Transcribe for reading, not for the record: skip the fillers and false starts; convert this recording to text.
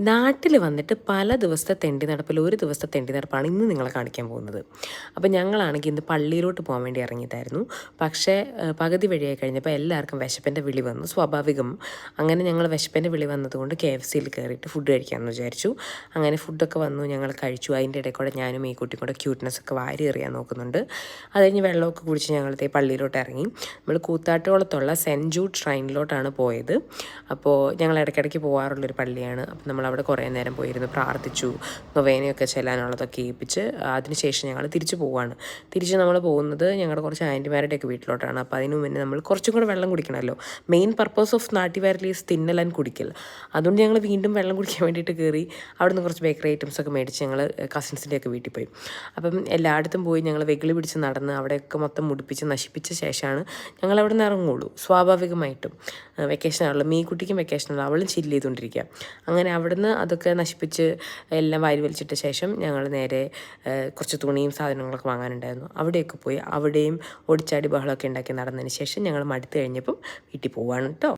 നാട്ടിൽ വന്നിട്ട് പല ദിവസത്തെ തെണ്ടി നടപ്പിൽ ഒരു ദിവസത്തെ തെണ്ടി നടപ്പാണ് ഇന്ന് നിങ്ങളെ കാണിക്കാൻ പോകുന്നത്. അപ്പോൾ ഞങ്ങളാണെങ്കിൽ ഇന്ന് പള്ളിയിലോട്ട് പോകാൻ വേണ്ടി ഇറങ്ങിയതായിരുന്നു. പക്ഷേ പകുതി വഴിയായി കഴിഞ്ഞപ്പോൾ എല്ലാവർക്കും വിശപ്പിൻ്റെ വിളി വന്നു. സ്വാഭാവികം. അങ്ങനെ ഞങ്ങൾ വിശപ്പിൻ്റെ വിളി വന്നതുകൊണ്ട് KFCയിൽ കയറിയിട്ട് ഫുഡ് കഴിക്കാമെന്ന് വിചാരിച്ചു. അങ്ങനെ ഫുഡൊക്കെ വന്നു, ഞങ്ങൾ കഴിച്ചു. അതിൻ്റെ ഇടയിൽ കൂടെ ഞാനും ഈ കുട്ടിയും കൂടെ ക്യൂട്ട്നെസ്സൊക്കെ വാരി എറിയാൻ നോക്കുന്നുണ്ട്. അത് കഴിഞ്ഞ് വെള്ളമൊക്കെ കുടിച്ച് ഞങ്ങളത്തെ പള്ളിയിലോട്ട് ഇറങ്ങി. നമ്മൾ കൂത്താട്ടുകുളത്തുള്ള സെൻറ്റ് ജൂഡ് ഷ്രൈനിലോട്ടാണ് പോയത്. അപ്പോൾ ഞങ്ങൾ ഇടയ്ക്കിടയ്ക്ക് പോകാറുള്ളൊരു പള്ളിയാണ്. അപ്പോൾ നമ്മളവിടെ കുറേ നേരം പോയിരുന്നു, പ്രാർത്ഥിച്ചു, നൊവേനയൊക്കെ ചെല്ലാനുള്ളതൊക്കെ ഏൽപ്പിച്ച് അതിനുശേഷം ഞങ്ങൾ തിരിച്ച് പോവുകയാണ്. തിരിച്ച് നമ്മൾ പോകുന്നത് ഞങ്ങളുടെ കുറച്ച് ആൻറ്റിമാരുടെയൊക്കെ വീട്ടിലോട്ടാണ്. അപ്പോൾ അതിന് മുന്നേ നമ്മൾ കുറച്ചും കൂടെ വെള്ളം കുടിക്കണമല്ലോ. മെയിൻ പർപ്പസ് ഓഫ് നാട്ടിവയറിൽ ഈസ് തിന്നൽ ആൻഡ് കുടിക്കൽ. അതുകൊണ്ട് ഞങ്ങൾ വീണ്ടും വെള്ളം കുടിക്കാൻ വേണ്ടിയിട്ട് കയറി. അവിടെ നിന്ന് കുറച്ച് ബേക്കറി ഐറ്റംസൊക്കെ മേടിച്ച് ഞങ്ങൾ കസിൻസിൻ്റെയൊക്കെ വീട്ടിൽ പോയി. അപ്പം എല്ലായിടത്തും പോയി ഞങ്ങൾ വെകിളി പിടിച്ച് നടന്ന് അവിടെയൊക്കെ മൊത്തം മുടിപ്പിച്ച് നശിപ്പിച്ച ശേഷമാണ് ഞങ്ങൾ അവിടെ നിന്ന് ഇറങ്ങുള്ളൂ. സ്വാഭാവികമായിട്ടും വെക്കേഷനാണല്ലോ, മീക്കുട്ടിക്കും വെക്കേഷനാണല്ലോ, അവളും ചില്ല് ചെയ്തുകൊണ്ടിരിക്കുക. അങ്ങനെ അവിടുന്ന് അതൊക്കെ നശിപ്പിച്ച് എല്ലാം വാരി വലിച്ചിട്ട ശേഷം ഞങ്ങൾ നേരെ കുറച്ച് തുണിയും സാധനങ്ങളൊക്കെ വാങ്ങാനുണ്ടായിരുന്നു. അവിടെയൊക്കെ പോയി അവിടെയും ഓടിച്ചാടി ബഹളമൊക്കെ ഉണ്ടാക്കി നടന്നതിന് ശേഷം ഞങ്ങൾ മടുത്ത് കഴിഞ്ഞപ്പം വീട്ടിൽ പോവുകയാണ് കേട്ടോ.